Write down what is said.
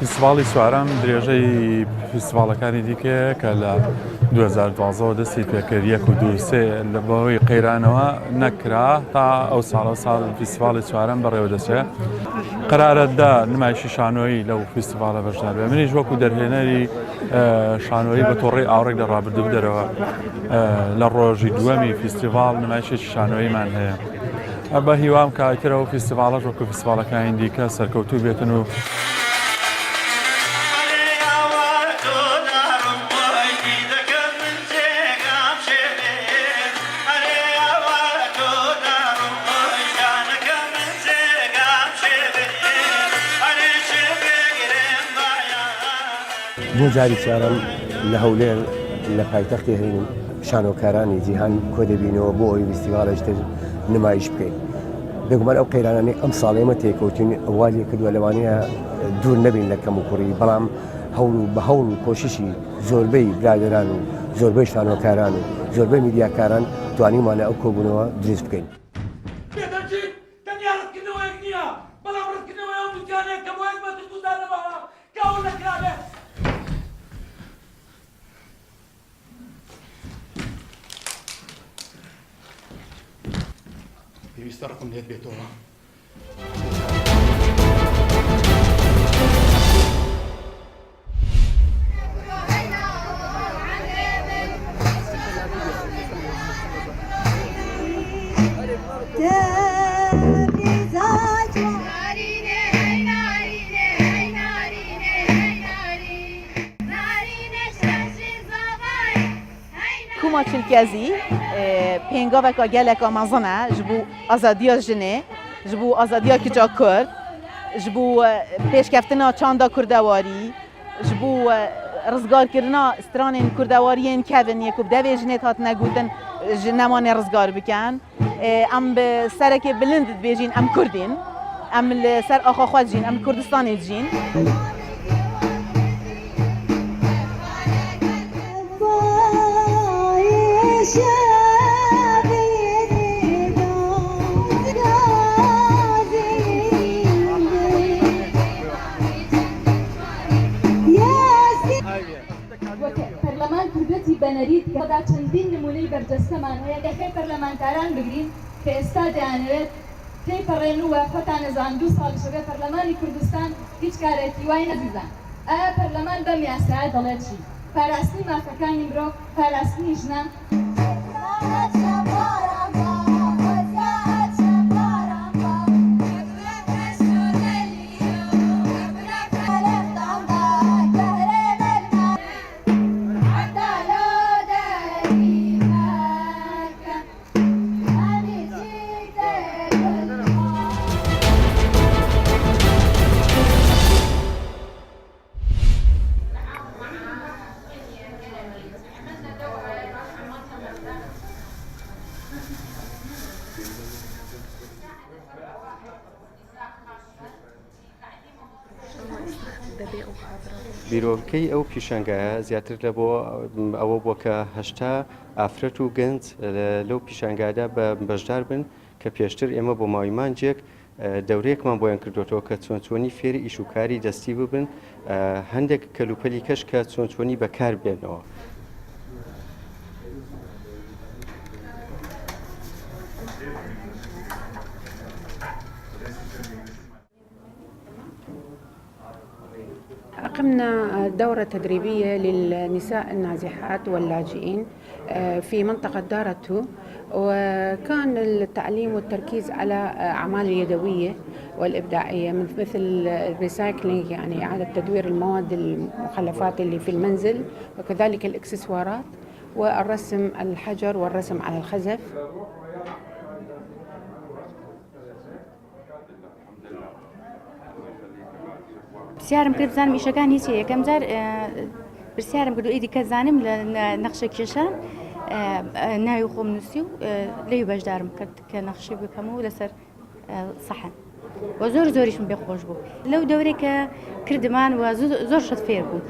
فیستیڤاڵی سوارەم درێژەی فیستیڤاڵەکانی دیکەیە کە لە 2012 دەستی پێکرد 1 و 2 3 لە بەهۆی قەیرانەوە نەکرا تا ئەو ساڵ فیستیڤاڵی سوارەم بەڕێوە دەچێت. قەرارەتدا نمایشی شانۆیی لەو فیستیڤاڵە بەشدار بێ. منیش وەکو دەرهێنەری شانۆیی بە تۆڕی ئاوڕێک لە ڕابردوو دەرەوە لە ڕۆژی دووەمی فیستیڤاڵ نمایشێکی شانۆییمان هەیە. بە هیوام کە ئایترەوە فیستیڤاڵەش وەکو فیستیڤاڵەکانی دیکە سەرکەوتوو بێتن و بۆ جاری چوارەم لە هەولێر لە پایتەختی هەین شانۆکارانی جیهان کۆ دەبینەوە بۆ ئەوی فیستیڤاڵێشتر نمایش بکەین. بێگومان ئەو قەیرانانەی ئەم ساڵ ئێمە تێکەوتین ئەوالی کردووە لەوانەیە دوور نەبین لە کەم و کوڕی، بەڵام بە هەوڵ و کۆششی زۆربەی برادەران و زۆربەی شانۆکاران و زۆربەی میدیاکاران توانیمانە ئەو کۆبوونەوە دروست بکەین. پێویستە ڕقم لێت بێتەوە. کوما چلکیازی پێنگاوێکە geleka mezin e ji bo azadiya jinê, ji bo azadiya kiça Kurd, ji bo pêşkeftina çanda kurdewarî, ji bo rizgarkirina stranên kurdewariyên kevin yê ku devê jinê hatine gotin ji nemanê rizgar bikin. Em bi serekê bilind dibêjin em Kurdîn, em li ser axa xwe dijîn, em li Kurdistanê dijîn. پەرلەمان کوربەتی بەنەریت کەدا چەندین نمونەی بەرجەستەمان هەیە دەکەی پەرلەمانتاران بگرین کە ئێستا دەیانەوێت تێپەڕێن و خۆتان نەزان 2 ساڵ شەبێ پەرلەمانی کوردستان هیچ کارێکی وای نەدیزان. ئایا پەرلەمان بەم یاسایە دەڵێت چی؟ پاراستنی مافەکانی مرۆڤ، پاراستنی ژنان. بیرۆکەی ئەو پیشانگایە زیاتر لە بۆ ئەوە بووە کە هەشتا ئافرەت و گەنج لەو پیشانگادا بە بەشدار بن کە پێشتر ئێمە بۆ ماوەی مانجێک دەورەیەکمان بۆیان کردوێتەوە کە چۆنی فێری ئیشوکاری دەستی ببن، هەندێک کەلوپەلی کەش کە چۆنی بەکار بێنەوە. أقمنا دورة تدريبية للنساء النازحات واللاجئين في منطقة دارتو، وكان التعليم والتركيز على أعمال اليدوية والإبداعية مثل الريسايكلينج، يعني إعادة تدوير المواد المخلفات اللي في المنزل، وكذلك الإكسسوارات والرسم الحجر والرسم على الخزف. پرسیارم کرد بزانم ئیشەکان هیچ یەکەم جار پرسیارم کرد ئیدی کە زانم لە نەخشە کێشان ناوی خۆم نووسی و لێی بەشدارم کرد کە نەخشی بکەم و لەسەر سەحن و زۆریشم پێ خۆش بوو. لەو دەورێک کە کردمان و زۆر شت فێر بوو.